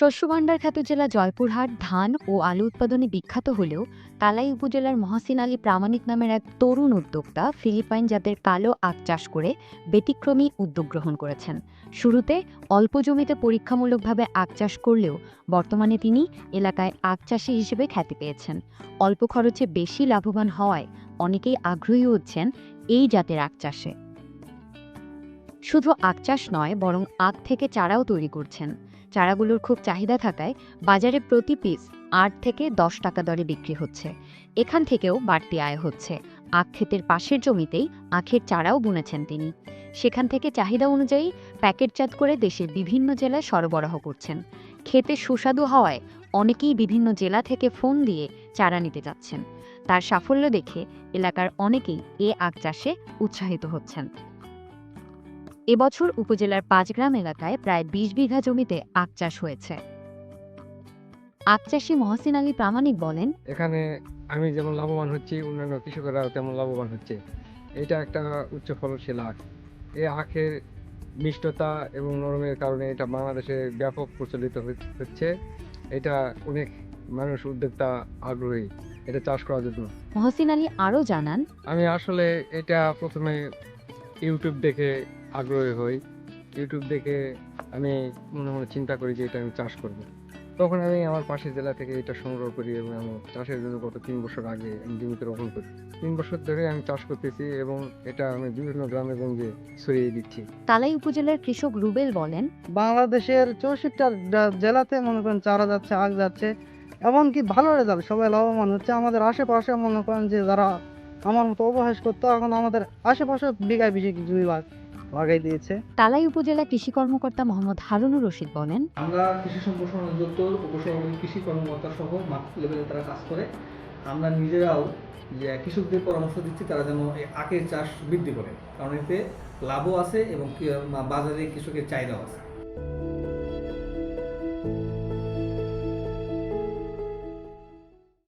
শস্য ভাণ্ডার খ্যাত জেলা জয়পুরহাট ধান ও আলু উৎপাদনে বিখ্যাত হলেও তালাই উপজেলার মহসিন আলী প্রামাণিক নামের এক তরুণ উদ্যোক্তা ফিলিপাইন জাতের কালো আখ চাষ করে ব্যতিক্রমী উদ্যোগ গ্রহণ করেছেন। শুরুতে অল্প জমিতে পরীক্ষামূলকভাবে আখ চাষ করলেও বর্তমানে তিনি এলাকায় আখ চাষি হিসেবে খ্যাতি পেয়েছেন। অল্প খরচে বেশি লাভবান হওয়ায় অনেকেই আগ্রহী হচ্ছেন এই জাতের আখ চাষে। শুধু আখ চাষ নয়, বরং আখ থেকে চারাও তৈরি করছেন। চারাগুলোর খুব চাহিদা থাকায় বাজারে প্রতি পিস ৮ থেকে ১০ টাকা দরে বিক্রি হচ্ছে। এখান থেকেও বাড়তি আয় হচ্ছে। আখ ক্ষেতের পাশের জমিতেই আখের চারাও বুনেছেন তিনি। সেখান থেকে চাহিদা অনুযায়ী প্যাকেটজাত করে দেশের বিভিন্ন জেলায় সরবরাহ করছেন। খেতে সুস্বাদু হওয়ায় অনেকেই বিভিন্ন জেলা থেকে ফোন দিয়ে চারা নিতে যাচ্ছেন। তার সাফল্য দেখে এলাকার অনেকেই এ আখ চাষে উৎসাহিত হচ্ছেন। এবছর উপজেলার ৫ গ্রাম এলাকায় প্রায় ২০ বিঘা জমিতে আখ চাষ হয়েছে। আখ চাষী মহসিন আলী প্রামাণিক বলেন, এখানে আমি যেমন লাভবান হচ্ছি, অন্যান্য কৃষকেরাও তেমন লাভবান হচ্ছে। এটা একটা উচ্চ ফলনশীল আখ। এই আখের মিষ্টতা এবং নরমের কারণে এটা বাংলাদেশে ব্যাপক প্রচলিত হচ্ছে। এটা অনেক মানুষ উদ্যোক্তা আগ্রহী এটা চাষ করার জন্য। মহসিন আলী আরও জানান, আমি আসলে এটা প্রথমে ইউটিউব দেখে আগ্রহী হই। ইউটিউব দেখে আমি মনে মনে চিন্তা করি যে এটা আমি চাষ করব। তখন আমি আমার পাশের জেলা থেকে এটা সংগ্রহ করি এবং আমি চাষের জন্য গত ৩ বছর আগে আমি জমিতে রোপণ করি। ৩ বছর ধরে আমি চাষ করতেছি এবং এটা আমি বিভিন্ন গ্রামে গঞ্জে ছড়িয়ে দিচ্ছি। তালাই উপজেলার কৃষক রুবেল বলেন, বাংলাদেশের 64টা জেলাতে মনে করেন চারা যাচ্ছে, আখ যাচ্ছে, এমনকি ভালো রেজাল্ট, সবাই লাভবান হচ্ছে। আমাদের আশেপাশে মনে করেন যে যারা আমার মতো উপহাস করতো, এখন আমাদের আশেপাশে বিঘায় বিঘে জমি লাগাই দিয়েছে। তালাই উপজেলা কৃষি কর্মকর্তা মোহাম্মদ হারুনুর রশিদ বলেন, আমরা কৃষি সম্প্রসারণ অধিদপ্তর উপসহকারী কৃষি কর্মকর্তা সহ মাঠ লেভেলে তারা কাজ করে। আমরা নিজেরাও যে কৃষকদের পরামর্শ দিচ্ছি তারা যেন এই আখের চাষ বৃদ্ধি করে, কারণ এতে লাভও আছে এবং বাজারে কৃষকের চাহিদাও আছে।